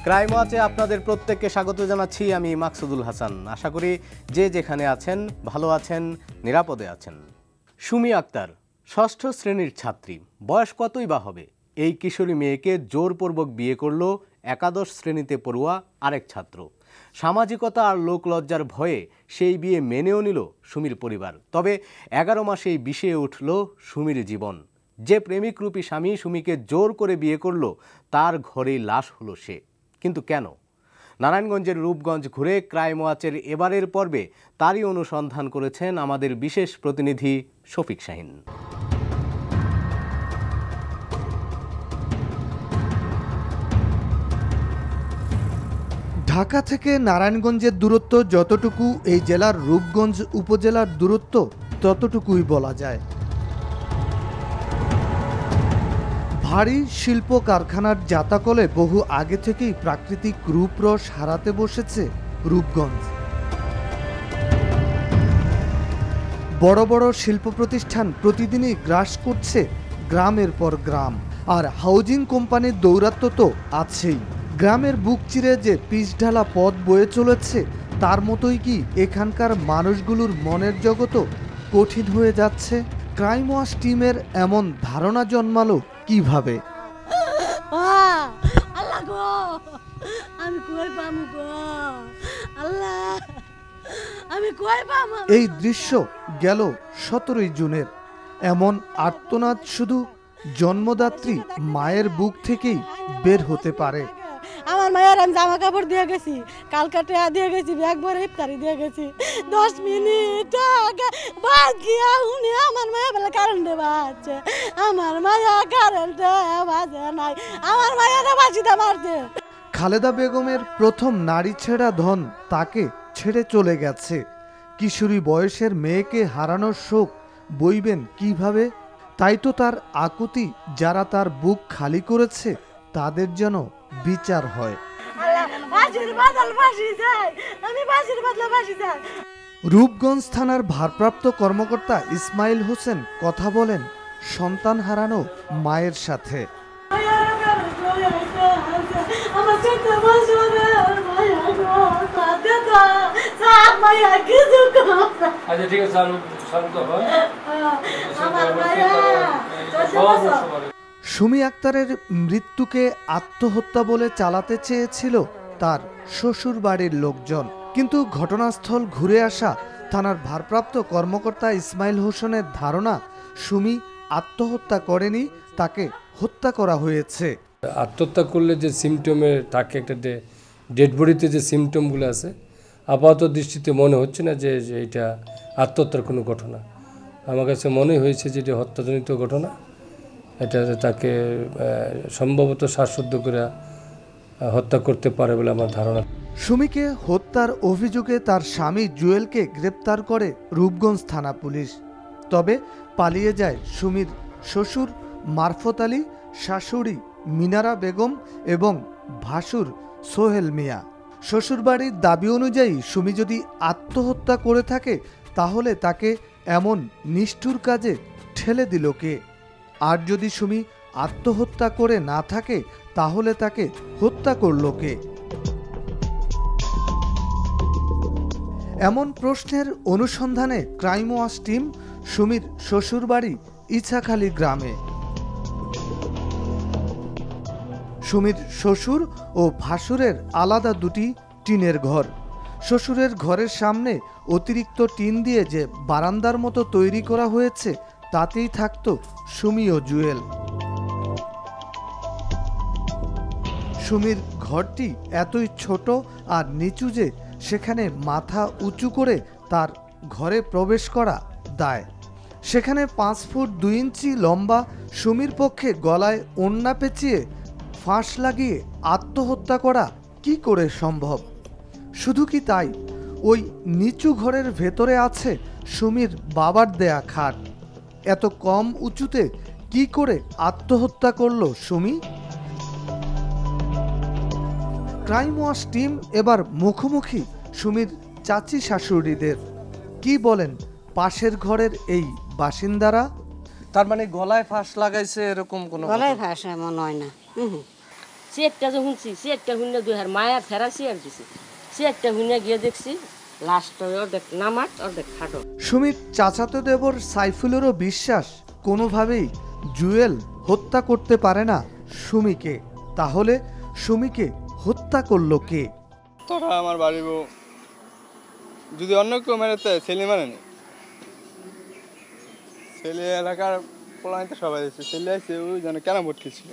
Crime ওয়াচে আপনাদের প্রত্যেককে স্বাগত জানাচ্ছি আমি মাকসুদুল হাসান। আশা করি যে যেখানে আছেন ভালো আছেন, নিরাপদে আছেন। সুমি আক্তার ষষ্ঠ শ্রেণীর ছাত্রী, বয়স কতই বা হবে। এই কিশোরী মেয়েকে জোরপূর্বক বিয়ে করল একাদশ শ্রেণীতে পড়ুয়া আরেক ছাত্র। সামাজিকতা আর লোকলজ্জার ভয়ে সেই বিয়ে মেনেও নিল সুমির পরিবার। তবে 11 মাসেই বিষে উঠল সুমির জীবন। যে প্রেমিকরূপী স্বামী সুমিকে জোর করে বিয়ে করল তার ঘরেই লাশ হলো সে। কিন্তু কেন? নারায়ণগঞ্জের রূপগঞ্জ ঘুরে ক্রাইম ওয়াচের এবারের পর্বে তারই অনুসন্ধান করেছেন আমাদের বিশেষ প্রতিনিধি শফিক শাহিন। ঢাকা থেকে নারায়ণগঞ্জের দূরত্ব যতটুকু এই জেলার রূপগঞ্জ উপজেলার দূরত্ব ততটুকুই বলা যায়। ভারী শিল্প কারখানার জাতাকলে বহু আগে থেকেই প্রাকৃতিক রূপরস হারাতে বসেছে রূপগঞ্জ। বড় বড় শিল্প প্রতিষ্ঠান প্রতিদিনই গ্রাস করছে গ্রামের পর গ্রাম, আর হাউজিং কোম্পানির দৌরাত্ম্য তো আছেই। গ্রামের বুক চিরে যে পিচঢালা পথ বয়ে চলেছে তার মতোই কি এখানকার মানুষগুলোর মনের জগতও কঠিন হয়ে যাচ্ছে? ক্রাইম ওয়াচ টিমের এমন ধারণা জন্মালো কিভাবে? এই দৃশ্য গেল 17 জুনের। এমন আর্তনাদ শুধু জন্মদাত্রী মায়ের বুক থেকেই বের হতে পারে। আমার মায়ের আমি জামা কাপড় দিয়ে গেছি, কালকা টেয়া দিয়ে গেছি, ব্যাগ ভরে ইফতারি দিয়ে গেছি। 10 মিনিট বাদ গিয়া উনি আমার মায়া বেলা কারেন্টে বাজছে, আমার মায়া কারেন্টে বাজে নাই, আমার মায়েরা বাজিতে মারছে। খালেদা বেগমের প্রথম নারী ছেঁড়া ধন তাকে ছেড়ে চলে গেছে। কিশোরী বয়সের মেয়েকে হারানোর শোক বইবেন কিভাবে? তাই তো তার আকুতি, যারা তার বুক খালি করেছে তাদের যেন বিচার হয়। রূপগঞ্জ থানার ভারপ্রাপ্ত কর্মকর্তা ইসমাইল হোসেন কথা বলেন সন্তান হারানো মায়ের সাথে। সুমি আক্তারের মৃত্যুকে আত্মহত্যা বলে চালাতে চেয়েছিল তার শ্বশুর বাড়ির লোকজন, কিন্তু ঘটনাস্থল ঘুরে আসা থানার ভারপ্রাপ্ত কর্মকর্তা ইসমাইল হোসেনের ধারণা সুমি আত্মহত্যা করেনি, তাকে হত্যা করা হয়েছে। আত্মহত্যা করলে যে সিমটমের থাকে, একটা ডেড বডিতে যে সিমটমগুলো আছে, আপাতত দৃষ্টিতে মনে হচ্ছে না যে এটা আত্মহত্যার কোনো ঘটনা। আমার কাছে মনে হয়েছে যে এটা হত্যাজনিত ঘটনা। এটা তাকে সম্ভবত শ্বাসরুদ্ধ করে হত্যা করতে পারে বলে আমার ধারণা। সুমিকে হত্যার অভিযোগে তার স্বামী জুয়েলকে গ্রেপ্তার করে রূপগঞ্জ থানা পুলিশ। তবে পালিয়ে যায় সুমির শ্বশুর মারফত আলী, শাশুড়ি মিনারা বেগম এবং ভাসুর সোহেল মিয়া। শ্বশুরবাড়ির দাবি অনুযায়ী সুমি যদি আত্মহত্যা করে থাকে তাহলে তাকে এমন নিষ্ঠুর কাজে ঠেলে দিল কে? আর যদি সুমি আত্মহত্যা করে না থাকে তাহলে তাকে হত্যা করল কে? এমন প্রশ্নের অনুসন্ধানে ক্রাইম ওয়াচ টিম সুমির শ্বশুরবাড়ি ইছাখালী গ্রামে। সুমির শ্বশুর ও ভাসুরের আলাদা দুটি টিনের ঘর। শ্বশুরের ঘরের সামনে অতিরিক্ত টিন দিয়ে যে বারান্দার মতো তৈরি করা হয়েছে তাতেই থাকত সুমি ও জুয়েল। সুমির ঘরটি এতই ছোট আর নিচু যে সেখানে মাথা উঁচু করে তার ঘরে প্রবেশ করা দায়। সেখানে 5 ফুট 2 ইঞ্চি লম্বা সুমির পক্ষে গলায় ওড়না পেঁচিয়ে ফাঁস লাগিয়ে আত্মহত্যা করা কি করে সম্ভব? শুধু কি তাই, ওই নিচু ঘরের ভেতরে আছে সুমির বাবার দেয়া খাট। এত কম উঁচুতে কি করে আত্মহত্যা করলো সুমি? ক্রাইম ওয়াচ টিম এবার মুখোমুখি সুমির চাচি শাশুড়িদের। কি বলেন পাশের ঘরের এই বাসিন্দারা? তার মানে গলায় ফাঁস লাগাইছে এরকম কোনো? গলায় ফাঁস এমন হয় না। সিয়ারটা যে শুনছি সিয়ারটা শুনে দুই হার মায়ার ফেরা সিয়ার দিছি সিয়ারটা শুনে গিয়ে দেখছি লাস্টে অর্ধেক নামাজ অর্ধেক খাটো। সুমির চাচাতো দেবর সাইফুলেরও বিশ্বাস কোনোভাবেই জুয়েল হত্যা করতে পারে না সুমিকে। তাহলে সুমিকে হত্যা করলো কে? তোরা আমার বাড়ির বউ যদি অন্য কেউ মেরেতে ছেলে মারেনি, ছেলে এলাকার পোলাইতে সবাই এসেছে, ছেলে আসছে ওই যেন কেন ভোট খেয়েছিল।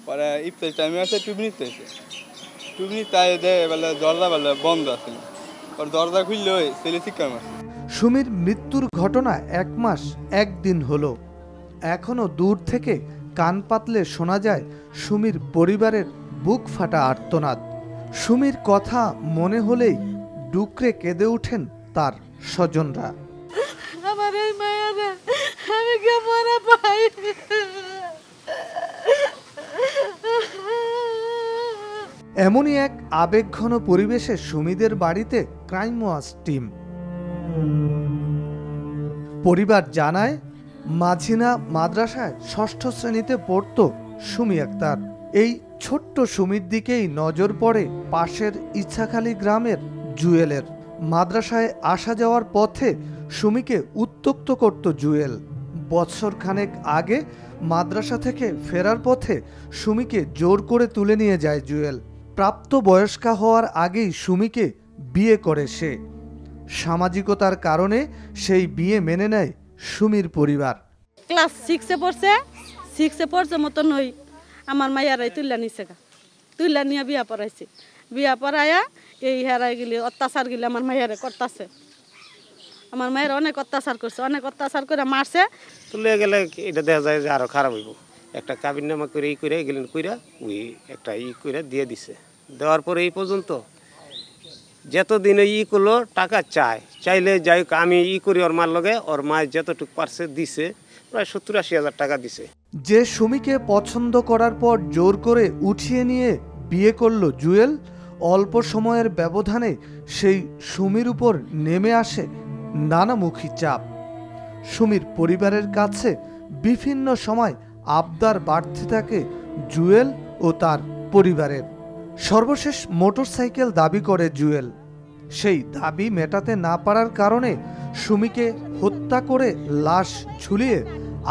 পরে ইফতার টাইমে আছে টুবনিতে এসে টুবনি তাই দেয় বেলা দরজা বেলা বন্ধ আছে, ওর দরজা খুললে ওই ছেলে শিক্ষা মারছে। সুমির মৃত্যুর ঘটনা 1 মাস 1 দিন হলো। এখনো দূর থেকে কান পাতলে শোনা যায় সুমির পরিবারের বুক ফাটা আর্তনাদ। সুমির কথা মনে হলেই ডুকরে কেঁদে ওঠেন তার স্বজনরা। আমার এই মায়েরা আমি কেমন পাই। এমনই এক আবেগঘন পরিবেশে সুমিদের বাড়িতে ক্রাইম ওয়াচ টিম। পরিবার জানায় মাঝিনা মাদ্রাসায় 6ষ্ঠ শ্রেণীতে পড়তো সুমি আক্তার। এই ছোট্ট সুমির দিকেই নজর পড়ে পাশের ইচ্ছাখালী গ্রামের জুয়েলের। মাদ্রাসায় আসা যাওয়ার পথে সুমিকে উত্ত্যক্ত করত জুয়েল। বছরখানেক আগে মাদ্রাসা থেকে ফেরার পথে সুমিকে জোর করে তুলে নিয়ে যায় জুয়েল। প্রাপ্ত বয়স্কা হওয়ার আগেই সুমিকে বিয়ে করে সে। সামাজিকতার কারণে সেই বিয়ে মেনে নেয় সুমির পরিবার। ক্লাস 6-এ পড়ছে, 6-এ পড়ছে মতো নই আমার মাইয়ারাই তুইলা নিছে গা, তুইলা নিয়ে বিয়া পড়াইছে। বিয়া পড়াইয়া এই হেরাই গেলে অত্যাচার গেলে আমার মাইয়ারে করতেছে। আমার মায়ের অনেক অত্যাচার করছে, অনেক অত্যাচার করে মারছে। তুলে গেলে এটা দেখা যায় যে আরো খারাপ হইব। একটা কাবিন নামা করে করে গেলেন কইরা ওই একটা করে দিয়ে দিছে। দেওয়ার পরে এই পর্যন্ত যতদিন করলো টাকা চাইলে যাই আমি করি ওর মার লগে, ওর মায়ের যতটুকু পারছে দিছে, প্রায় 70-80 হাজার টাকা দিছে। যে সুমিকে পছন্দ করার পর জোর করে উঠিয়ে নিয়ে বিয়ে করলো জুয়েল, অল্প সময়ের ব্যবধানে সেই সুমির উপর নেমে আসে নানামুখী চাপ। সুমির পরিবারের কাছে বিভিন্ন সময় আবদার বাড়তে থাকে জুয়েল ও তার পরিবারের। সর্বশেষ মোটরসাইকেল দাবি করে জুয়েল। সেই দাবি মেটাতে না পারার কারণে সুমিকে হত্যা করে লাশ ঝুলিয়ে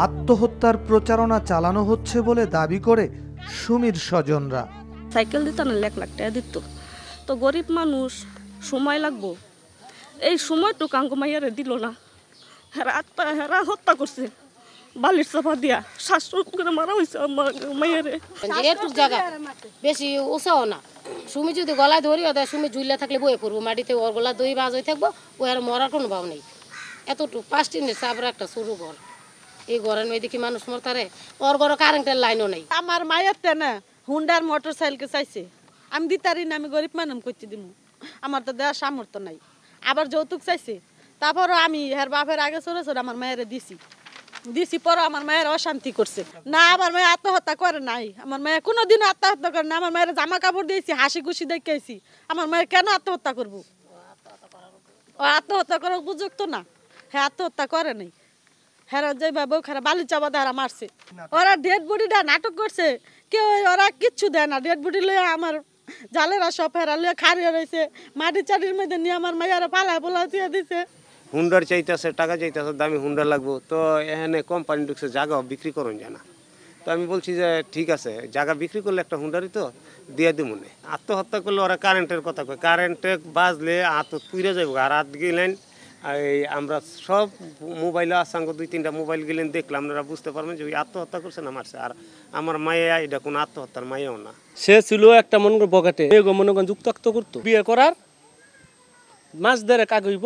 আত্মহত্যার প্রচারণা চালানো হচ্ছে বলে দাবি করে সুমির স্বজনরা। সাইকেল দিত না, 1 লাখ টাকা দিত। তো গরিব মানুষ, সময় লাগবো, এই সময়টুকু আঙ্গু মাইয়ারে দিল না। হেরা হত্যা করছে বালির চাপা দিয়া, শ্বাসরোধ করে মারা হয়েছে আমার মাইয়ারে। এটুক জায়গা বেশি উঁচাও না। সুমি যদি গলায় ধরি ওদের সুমি ঝুলিয়া থাকলে বয়ে পড়বো মাটিতে, ওর গলা দই বাজ হয়ে থাকবো, ও আর মরার কোনো ভাব নেই। এতটুকু 5 টিনের চাপের একটা সরু ঘর, এই ঘরের মেয়ে দেখি মানুষ মরতারে। ওর ঘরে কারেন্টের লাইনও নেই। আমার মায়ের তেনা হুন্ডার মোটরসাইকেল চাইছে, আমি দিতারি না, আমি গরিব মানুষ করতে দিব, আমার তো দেওয়ার সামর্থ্য নাই। আবার যৌতুক চাইছে, তারপরও আমি হের বাপের আগে চলে আমার মায়ের দিছি পরে আমার মায়ের অশান্তি করছে না। আমার মায়ের আত্মহত্যা করে নাই, আমার মায়ের কোনোদিনও আত্মহত্যা করে না। আমার মায়ের জামা কাপড় দিয়েছি, হাসি খুশি দেখেছি। আমার মায়ের কেন আত্মহত্যা করবো? ও আত্মহত্যা করার উপযুক্ত না, হ্যাঁ আত্মহত্যা করে নাই। হ্যাঁ যেভাবে খারাপ বালি চাপা দেওয়া মারছে। ওরা ডেড বডিটা নাটক করছে, কেউ ওরা কিচ্ছু দেয় না। ডেড বডি লয়ে আমার জালেরা সব হেরা লয়ে খারিয়ে রয়েছে, মাটি চাটির মধ্যে নিয়ে আমার মায়েরা পালায় পোলা দিয়ে দিছে। হুন্ডার চাইতেছে, টাকা চাইতেছে, দামি হুন্ডা লাগবো। তো এখানে কোম্পানি ঢুকছে, জায়গা বিক্রি করুন জানা। তো আমি বলছি যে ঠিক আছে, জায়গা বিক্রি করলে একটা হুন্ডারই তো দিয়ে দিব মনে। আত্মহত্যা করলে ওরা কারেন্টের কথা কয়, কারেন্টে বাজলে হাত পুড়ে যাবো। আর হাত গেলেন এই আমরা সব মোবাইলে আসাঙ্গ 2-3টা মোবাইল গেলেন দেখলাম, আপনারা বুঝতে পারবেন যে ওই আত্মহত্যা করছে না মারছে। আর আমার মায়া এটা কোনো আত্মহত্যার মায়াও না। সে ছিল একটা মনে করে বগাটে মনে করেন যুক্তাক্ত করতো। বিয়ে করার মাস দেড় কাগ হইব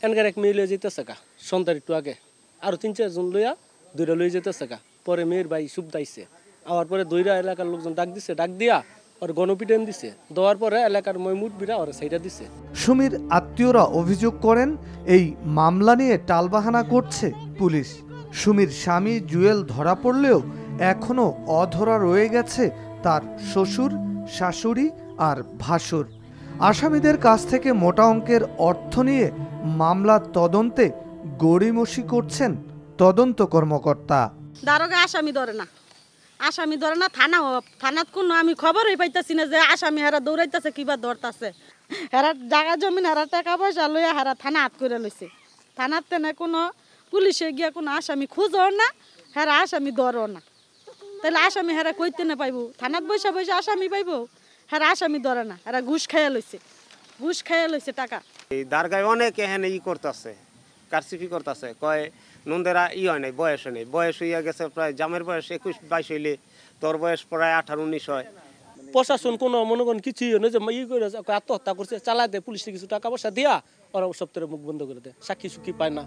এনকার এক মেয়ে লয়ে যেতেছে গা, সন্তান একটু আগে আরো 3-4 জন লইয়া 2টা লয়ে যেতেছে গা। পরে মেয়ের ভাই সুবদাইছে, আবার পরে 2টা এলাকার লোকজন ডাক দিছে, ডাক দিয়া ওর গণপিটন দিছে। দেওয়ার পরে এলাকার ময়মুটবিরা ওরা সেইটা দিছে। সুমির আত্মীয়রা অভিযোগ করেন এই মামলা নিয়ে টালবাহানা করছে পুলিশ। সুমির স্বামী জুয়েল ধরা পড়লেও এখনো অধরা রয়ে গেছে তার শ্বশুর, শাশুড়ি আর ভাসুর। আসামিদের কাছ থেকে মোটা অঙ্কের অর্থ নিয়ে মামলার তদন্তে গড়িমসি করছেন তদন্ত কর্মকর্তা। দারোগা আসামি ধরে না, আসামি ধরে না থানা থানাত কোনো আমি খবরই পাইতেছি না যে আসামি হারা দৌড়াইতেছে কিবা ধরতেছে। হেরা জায়গা জমিন হারা টাকা পয়সা লইয়া হারা থানা হাত করে লইছে। থানাতে না কোনো পুলিশে গিয়া কোনো আসামি খুঁজও না, হেরা আসামি ধরও না। তাহলে আসামি হেরা কইতে না পাইব? থানাত বৈশা বৈশা আসামি পাইব? হেরা আসামি ধরে না, হেরা ঘুষ খাইয়া লইছে, ঘুষ খাইয়া লইছে টাকা। এই দারগায় অনেক এখানে করতেছে, কারসিফি করতেছে, কয় নন্দেরা হয় নাই, বয়স নেই, বয়স হইয়া গেছে প্রায় জামের বয়স 21-22 হইলে তোর বয়স প্রায় 18-19 হয়। প্রশাসন কোনো মনে করেন কিছুই না যে করে আত্মহত্যা করছে, চালা দেয় পুলিশে কিছু টাকা পয়সা দিয়া ওরা সপ্তাহে মুখ বন্ধ করে দেয়, সাক্ষী সুখী পায় না।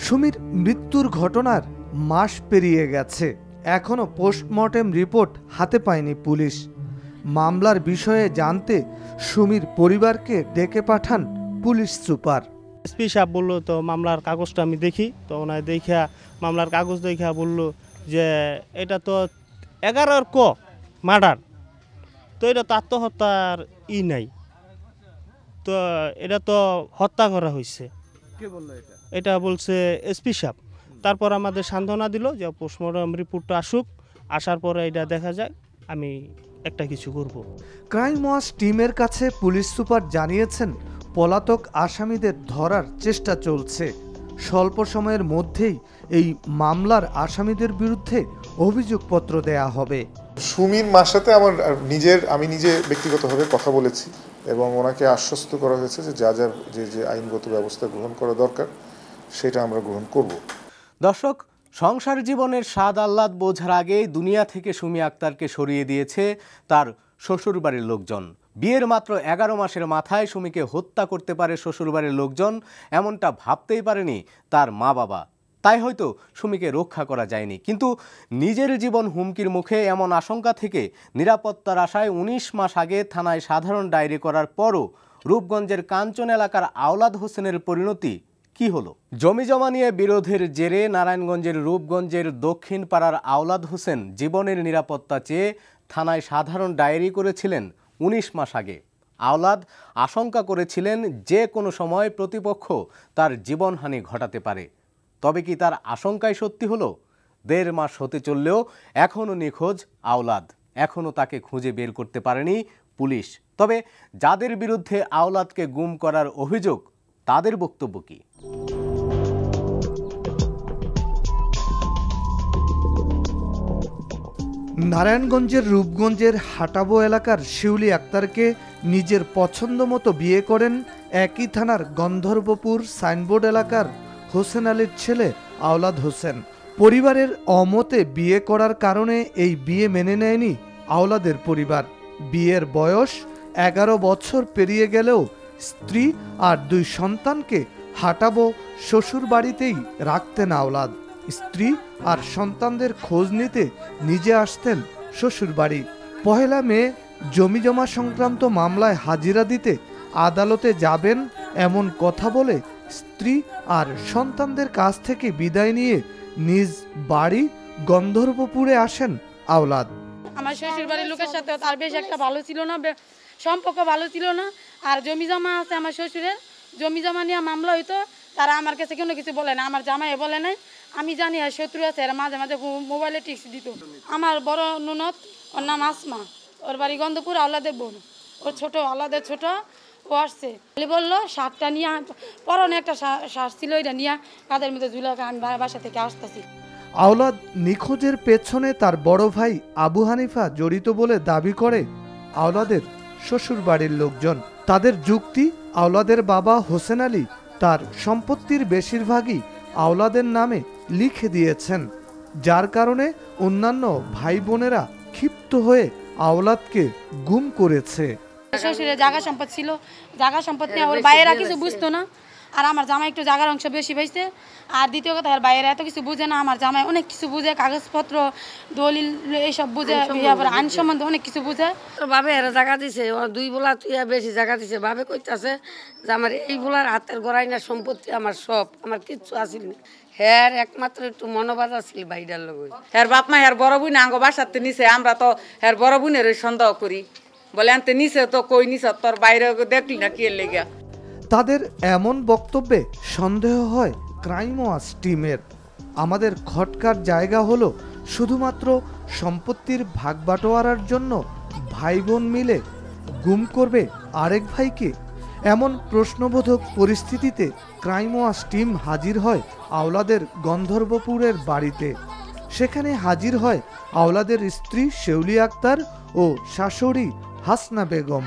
সুমির মৃত্যুর ঘটনার মাস পেরিয়ে গেছে, এখনো পোস্টমর্টেম রিপোর্ট হাতে পায়নি পুলিশ। মামলার বিষয়ে জানতে সুমির পরিবারকে ডেকে পাঠান পুলিশ সুপার। এসপি সাহেব বললো তো মামলার কাগজটা আমি দেখি, তো ওনায় দেখা মামলার কাগজ দেখা বললো যে এটা তো 11 ক মার্ডার, তো এটা তো আত্মহত্যার নাই, তো এটা তো হত্যা করা হয়েছে। কে বললো এটা? এটা বলছে এসপি সাহেব। তারপর আমাদের সান্ত্বনা দিল যে পোস্টমর্টম রিপোর্টটা আসুক, আসার পরে এটা দেখা যায় আমি একটা কিছু করব। ক্রাইম ওয়াচ টিমের কাছে পুলিশ সুপার জানিয়েছেন পলাতক আসামিদের ধরার চেষ্টা চলছে। স্বল্প সময়ের মধ্যেই এই মামলার আসামিদের বিরুদ্ধে অভিযোগপত্র দেয়া হবে। সুমির মার সাথে আমি নিজে ব্যক্তিগতভাবে কথা বলেছি এবং ওনাকে আশ্বস্ত করা হয়েছে যে যা যা যে আইনগত ব্যবস্থা গ্রহণ করা দরকার সেটা আমরা গ্রহণ করব। দর্শক, সংসার জীবনের স্বাদ আহ্লাদ বোঝার আগেই দুনিয়া থেকে সুমি আক্তারকে সরিয়ে দিয়েছে তার শ্বশুরবাড়ির লোকজন। বিয়ের মাত্র 11 মাসের মাথায় সুমিকে হত্যা করতে পারে শ্বশুরবাড়ির লোকজন, এমনটা ভাবতেই পারেনি তার মা বাবা। তাই হয়তো সুমিকে রক্ষা করা যায়নি, কিন্তু নিজের জীবন হুমকির মুখে এমন আশঙ্কা থেকে নিরাপত্তার আশায় 19 মাস আগে থানায় সাধারণ ডায়েরি করার পরও রূপগঞ্জের কাঞ্চন এলাকার আওলাদ হোসেনের পরিণতি কি হলো? জমিজমা নিয়ে বিরোধের জেরে নারায়ণগঞ্জের রূপগঞ্জের দক্ষিণ পাড়ার আওলাদ হোসেন জীবনের নিরাপত্তা চেয়ে থানায় সাধারণ ডায়েরি করেছিলেন 19 মাস আগে। আওলাদ আশঙ্কা করেছিলেন যে কোনো সময় প্রতিপক্ষ তার জীবনহানি ঘটাতে পারে। তবে কি তার আশঙ্কাই সত্যি হলো? 1.5 মাস হতে চললেও এখনও নিখোঁজ আওলাদ, এখনও তাকে খুঁজে বের করতে পারেনি পুলিশ। তবে যাদের বিরুদ্ধে আওলাদকে গুম করার অভিযোগ, তাদের বক্তব্য কি? নারায়ণগঞ্জের রূপগঞ্জের হাটাবো এলাকার শিউলি আক্তারকে নিজের পছন্দ মতো বিয়ে করেন একই থানার গন্ধর্বপুর সাইনবোর্ড এলাকার হোসেন আলীর ছেলে আওলাদ হোসেন। পরিবারের অমতে বিয়ে করার কারণে এই বিয়ে মেনে নেয়নি আওলাদের পরিবার। বিয়ের বয়স 11 বছর পেরিয়ে গেলেও স্ত্রী আর 2 সন্তানকে হাটাবো শ্বশুর বাড়িতেই রাখতেন আওলাদ। স্ত্রী আর সন্তানদের খোঁজ নিতে নিজে আসতেন শ্বশুর বাড়ি। 1 মে জমিজমা সংক্রান্ত মামলায় হাজিরা দিতে আদালতে যাবেন এমন কথা বলে স্ত্রী আর সন্তানদের কাছ থেকে বিদায় নিয়ে নিজ বাড়ি গন্ধর্বপুরে আসেন আওলাদ। আমার শ্বশুর বাড়ির লোকের সাথে তার বেশ একটা ভালো ছিল না, সম্পর্ক ভালো ছিল না। আর জমি জমা আছে আমার শ্বশুরের, জমি জমা নিয়ে মামলা হইতো, তারা আমার কাছে কোনো কিছু বলে না, আমার জামাই বলে নাই। আমি জানি আর শত্রু আছে, এরা মাঝে মাঝে মোবাইলে টিক্স দিত। আমার বড় ননদ, ওর নাম আসমা, ওর বাড়ি গন্ধপুর, আওলাদের বোন, ওর ছোট আওলাদের ছোট, ও আসছে বললো শার্টটা নিয়ে, পরনে একটা শার্ট ছিল, ওইটা নিয়ে কাদের মধ্যে ঝুলাকে আমি বাসা থেকে আসতেছি। আওলাদ নিখোঁজের পেছনে তার বড় ভাই আবু হানিফা জড়িত বলে দাবি করে আওলাদের শ্বশুর বাড়ির লোকজন। তাদের যুক্তি, আওলাদের বাবা হোসেন আলী তার সম্পত্তির বেশিরভাগই আওলাদের নামে লিখে দিয়েছেন, যার কারণে অন্যান্য ভাই বোনেরা ক্ষিপ্ত হয়ে আওলাদকে গুম করেছে। শ্বশুরের জায়গা সম্পদ ছিল, জায়গা সম্পদ নিয়ে ওর বাইরেরা কিছু বুঝতো না, আর আমার জামাই একটু জায়গার অংশ বেশি পাইছে। আর দ্বিতীয় কথা, আর বাইরে এত কিছু বুঝে না, আমার জামাই অনেক কিছু বুঝে, কাগজপত্র দলিল এইসব বুঝে, আইন সম্বন্ধে অনেক কিছু বুঝে। ভাবে এরা জায়গা দিছে, ওর 2 বোলা তুই বেশি জায়গা দিছে। ভাবে কইতাছে যে আমার এই বোলার হাতের গড়াই না সম্পত্তি আমার সব, আমার কিচ্ছু আসিল না। হ্যাঁ একমাত্র একটু মনোবাদ আসছিল বাইরের লোক। হ্যার বাপ মা হ্যার বড় বোন আঙ্গ বাসাতে নিছে, আমরা তো হ্যার বড় বোনের সন্দেহ করি, বলে আনতে নিছে তো কই নিছে, তোর বাইরে দেখলি না কি লেগে। তাদের এমন বক্তব্যে সন্দেহ হয় ক্রাইম ওয়াচ টিমের। আমাদের খটকার জায়গা হলো শুধুমাত্র সম্পত্তির ভাগ বাটোয়ারার জন্য ভাই বোন মিলে গুম করবে আরেক ভাইকে? এমন প্রশ্নবোধক পরিস্থিতিতে ক্রাইম ওয়াচ টিম হাজির হয় আওলাদের গন্ধর্বপুরের বাড়িতে। সেখানে হাজির হয় আওলাদের স্ত্রী শেউলি আক্তার ও শাশুড়ি হাসনা বেগম।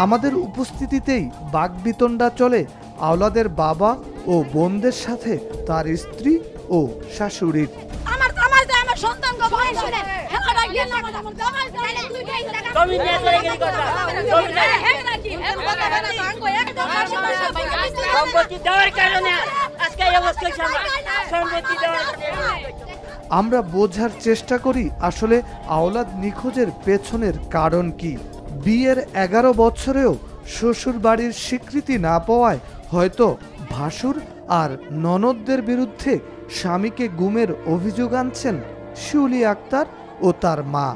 আমাদের উপস্থিতিতেই বাকবিতণ্ডা চলে আওলাদের বাবা ও বোনদের সাথে তার স্ত্রী ও শাশুড়ির। আমরা বোঝার চেষ্টা করি আসলে আওলাদ নিখোঁজের পেছনের কারণ কি। বিয়ের 11 বছরেও শ্বশুর বাড়ির স্বীকৃতি না পাওয়ায় হয়তো ভাসুর আর ননদদের বিরুদ্ধে স্বামীকে গুমের অভিযোগ আনছেন শিউলি আক্তার ও তার মা।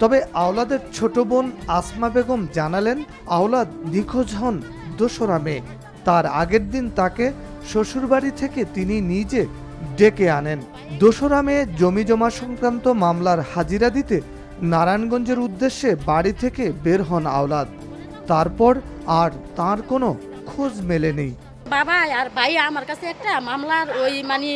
তবে আওলাদের ছোট বোন আসমা বেগম জানালেন আওলাদ নিখোঁজ হন 2রা মে। তার আগের দিন তাকে শ্বশুরবাড়ি থেকে তিনি নিজে ডেকে আনেন। 2রা মে জমি জমা সংক্রান্ত মামলার হাজিরা দিতে নারায়ণগঞ্জের উদ্দেশ্যে বাড়ি থেকে বের হন আওলাদ। তারপর আর তার কোনো খোঁজ মেলেনি। বাবা আর ভাই আমার কাছে একটা মামলার ওই মানে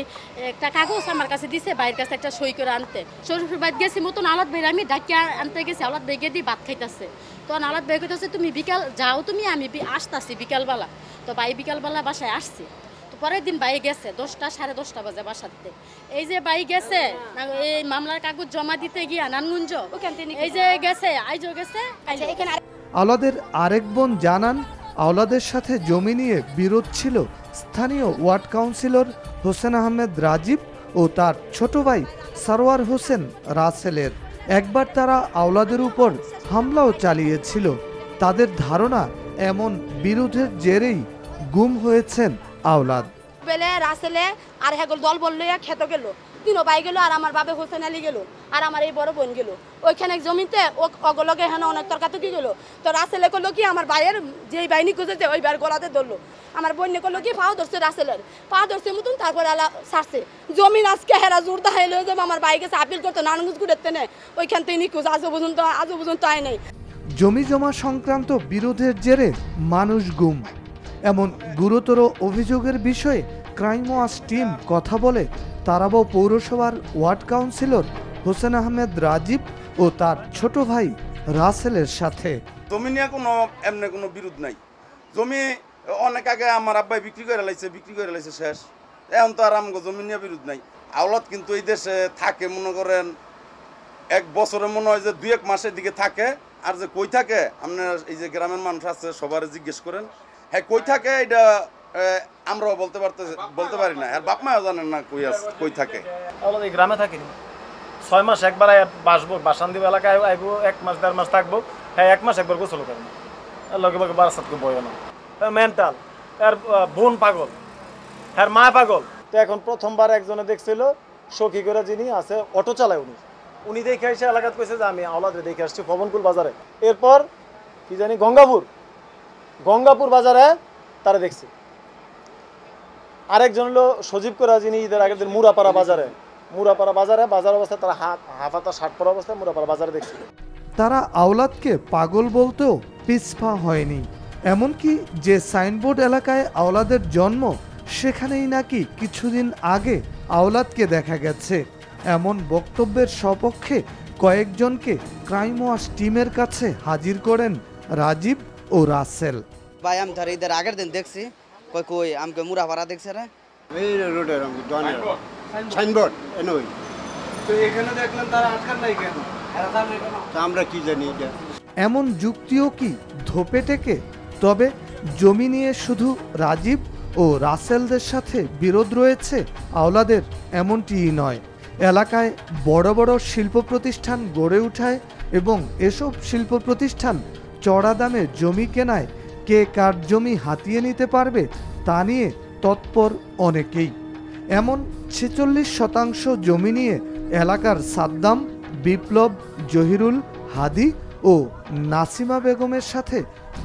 একটা কাগজ আমার কাছে দিছে, ভাইয়ের কাছে একটা সই করে আনতে। শ্বশুর বাড়ি গেছি মতন আলাদ ভাই আমি ডাকিয়া আনতে গেছি, আলাদ ভাই গিয়ে দিয়ে ভাত খাইতেছে। তখন আলাদ ভাই কইতেছে তুমি বিকাল যাও, তুমি আমি আসতেছি বিকালবেলা। তো ভাই বিকালবেলা বাসায় আসছি। তো পরের দিন ভাই গেছে 10টা সাড়ে 10টা বাজে বাসাতে। এই যে ভাই গেছে এই মামলার কাগজ জমা দিতে গিয়া নারায়ণগঞ্জ, এই যে গেছে আইজো গেছে। আওলাদের আরেক বোন জানান আওলাদের সাথে জমি নিয়ে বিরোধ ছিল স্থানীয় ওয়ার্ড কাউন্সিলর হোসেন আহমেদ রাজীব ও তার ছোট ভাই সরওয়ার হোসেন রাসেলের। একবার তারা আওলাদের উপর হামলাও চালিয়েছিল। তাদের ধারণা এমন বিরোধের জেরেই গুম হয়েছেন আওলাদ। বেলে রাসেলে আর হেগল দল বললো খেতে গেল, 3 ভাই গেল আর আমার বাবা হোসেন আলী গেল আর আমার এই বড় বোন গেল। ওইখানে জমিতে অগলগে হেন অনেক তর্কাতর্কি গেল। তো রাসেলে করলো কি আমার ভাইয়ের যেই বাহিনী খুঁজেছে ওই ভাইয়ের গলাতে ধরলো। আমার বোন করলো কি পাও ধরছে রাসেলের, পা ধরছে মতন তারপরে আলা ছাড়ছে। জমিন আজকে হেরা জোর দাহাইলো যে আমার ভাই গেছে আপিল করতে নারায়ণগঞ্জ গুড়েতে নেই, ওইখান থেকে নিখোঁজ আজও পর্যন্ত আয় নাই। জমি জমা সংক্রান্ত বিরোধের জেরে মানুষ গুম, এমন গুরুতর অভিযোগের বিষয়ে ক্রাইম ওয়াচ টিম কথা বলে তারাবাও পৌরসভার ওয়ার্ড কাউন্সিলর হোসেন আহমেদ রাজীব ও তার ছোট ভাই রাসেলের সাথে। জমি নিয়ে এমনি কোনো বিরোধ নাই। জমি অনেক আগে আমার আব্বাই বিক্রি করে লাইছে শেষ। এখন তো আর আমাকে জমি নিয়ে বিরোধ নাই। আওলাদ কিন্তু এই দেশে থাকে মনে করেন 1 বছরে মনে হয় যে 2-1 মাসের দিকে থাকে। আর যে কই থাকে আপনার এই যে গ্রামের মানুষ আছে সবার জিজ্ঞেস করেন, হ্যাঁ কই থাকে এটা আমরাও বলতে পারি না। আর বাপ মাও জানেন না কই থাকে। আওলাদ এই গ্রামে থাকিনি, 6 মাস একবার বাসবো, বাসান্দি এলাকায় আইবো, 1 মাস 1.5 মাস থাকবো। হ্যাঁ 1 মাস একবার গোসল করে না, লগে লগে বারাসাতকে বয় না। মেন্টাল, আর বোন পাগল, হ্যাঁ মা পাগল। তো এখন প্রথমবার একজনে দেখছিল সখী করে যিনি আছে অটো চালায়, উনি দেখে এসে এলাকাতে কইছে যে আমি আওলাদে দেখে আসছি পবনকুল বাজারে। এরপর কি জানি গঙ্গাপুর বাজারে তারা দেখছি। আরেকজন হলো সজীব করা, যিনি ঈদের আগের দিন মুরাপাড়া বাজারে বাজার অবস্থায় তারা হাফাতা শার্ট পরা অবস্থায় মুরাপাড়া বাজারে দেখছি। তারা আওলাদকে পাগল বলতেও পিছপা হয়নি। এমনকি যে সাইনবোর্ড এলাকায় আওলাদের জন্ম সেখানেই নাকি কিছুদিন আগে আওলাদকে দেখা গেছে। এমন বক্তব্যের সপক্ষে কয়েকজনকে ক্রাইম ওয়াচ টিমের কাছে হাজির করেন রাজীব ও রাসেল। ভাই আমি ধর ঈদের আগের দিন দেখছি, কই আমাকে মুরাপাড়া দেখছে রে, এই রোডের সাইনবোর্ড এনই। তো এখানে দেখলেন তারা আটকান নাই কেন? আমরা কি জানি এটা। এমন যুক্তিও কি ধোপে টেকে? তবে জমি নিয়ে শুধু রাজীব ও রাসেলদের সাথে বিরোধ রয়েছে আওলাদের এমনটিই নয়। এলাকায় বড় বড় শিল্প প্রতিষ্ঠান গড়ে ওঠায় এবং এসব শিল্প প্রতিষ্ঠান চড়া দামে জমি কেনায় কে কার জমি হাতিয়ে নিতে পারবে তা নিয়ে তৎপর অনেকেই। এমন 46% জমি নিয়ে এলাকার সাদ্দাম, বিপ্লব, জহিরুল, হাদি ও নাসিমা বেগমের সাথে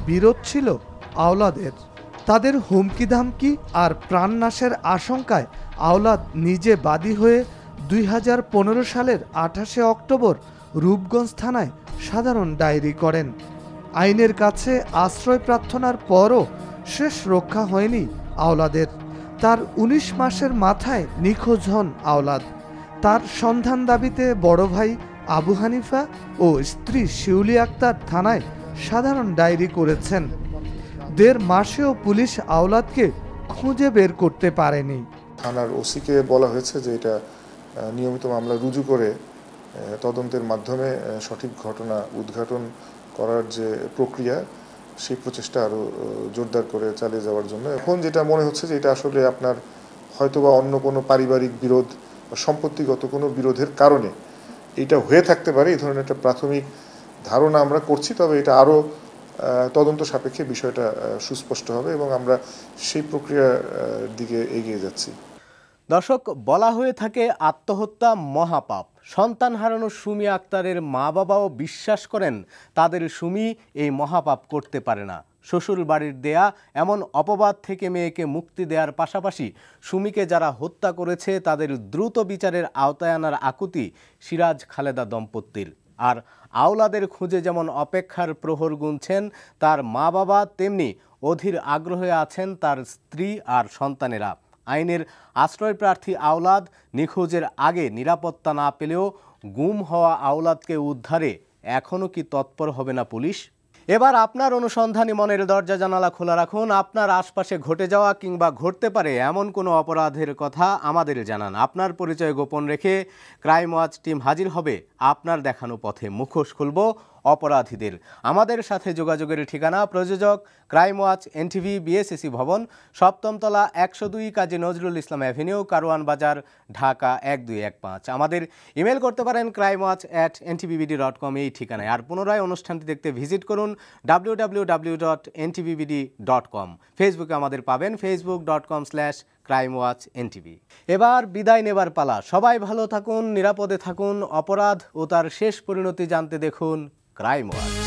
বিরোধ ছিল আওলাদের। তাদের হুমকি ধামকি আর প্রাণনাশের আশঙ্কায় আওলাদ নিজে বাদী হয়ে 2015 সালের 28 অক্টোবর রূপগঞ্জ থানায় সাধারণ ডায়েরি করেন। আইনের কাছে আশ্রয় প্রার্থনার পরও শেষ রক্ষা হয়নি আওলাদের। তার 19 মাসের মাথায় নিখোঁজ হন আওলাদ। তার সন্ধান দাবিতে বড় ভাই আবু হানিফা ও স্ত্রী শিউলি আক্তার থানায় সাধারণ ডায়েরি করেছেন। 1.5 মাসেও পুলিশ আওলাদকে খুঁজে বের করতে পারেনি। থানার ওসিকে বলা হয়েছে যে এটা নিয়মিত মামলা রুজু করে তদন্তের মাধ্যমে সঠিক ঘটনা উদ্ঘাটন করার যে প্রক্রিয়া, সেই প্রচেষ্টা আরও জোরদার করে চালিয়ে যাওয়ার জন্য। এখন যেটা মনে হচ্ছে যে এটা আসলে আপনার হয়তোবা অন্য কোনো পারিবারিক বিরোধ বা সম্পত্তিগত কোনো বিরোধের কারণে এটা হয়ে থাকতে পারে, এই ধরনের একটা প্রাথমিক ধারণা আমরা করছি। তবে এটা আরও তদন্ত সাপেক্ষে বিষয়টা সুস্পষ্ট হবে এবং আমরা সেই প্রক্রিয়ার দিকে এগিয়ে যাচ্ছি। দর্শক, বলা হয়ে থাকে আত্মহত্যা মহাপাপ। সন্তান হারানো সুমি আক্তারের মা বাবাও বিশ্বাস করেন তাদের সুমি এই মহাপাপ করতে পারে না। শ্বশুর বাড়ির দেয়া এমন অপবাদ থেকে মেয়েকে মুক্তি দেওয়ার পাশাপাশি সুমিকে যারা হত্যা করেছে তাদের দ্রুত বিচারের আওতায় আনার আকুতি সিরাজ খালেদা দম্পতির। আর আওলাদের খুঁজে যেমন অপেক্ষার প্রহর গুনছেন তার মা বাবা, তেমনি অধীর আগ্রহে আছেন তার স্ত্রী আর সন্তানেরা। আইনের আশ্রয় প্রার্থী আওলাদ নিখোঁজের আগে নিরাপত্তা না পেলেও গুম হওয়া আওলাদকে উদ্ধারে এখনও কি তৎপর হবে না পুলিশ? এবার আপনার অনুসন্ধানী মনের দরজা জানালা খোলা রাখুন। আপনার আশপাশে ঘটে যাওয়া কিংবা ঘটতে পারে এমন কোনো অপরাধের কথা আমাদের জানান। আপনার পরিচয় গোপন রেখে ক্রাইম ওয়াচ টিম হাজির হবে আপনার দেখানো পথে। মুখোশ খুলব অপরাধীদের। আমাদের সাথে যোগাযোগের ঠিকানা প্রযোজক ক্রাইম ওয়াচ, এনটিভি, বিএসএসি ভবন, 7ম তলা, 102 কাজী নজরুল ইসলাম অ্যাভিনিউ, কারওয়ান বাজার, ঢাকা 1215। আমাদের ইমেল করতে পারেন crime@ntvbd.com এই ঠিকানায়। আর পুনরায় অনুষ্ঠানটি দেখতে ভিজিট করুন www.ntvbd.com। ফেসবুকে আমাদের পাবেন facebook.com/crimewatchntv। এবার বিদায় নেবার পালা। সবাই ভালো থাকুন, নিরাপদে থাকুন। অপরাধ ও তার শেষ পরিণতি জানতে দেখুন ক্রাইম ওয়াচ।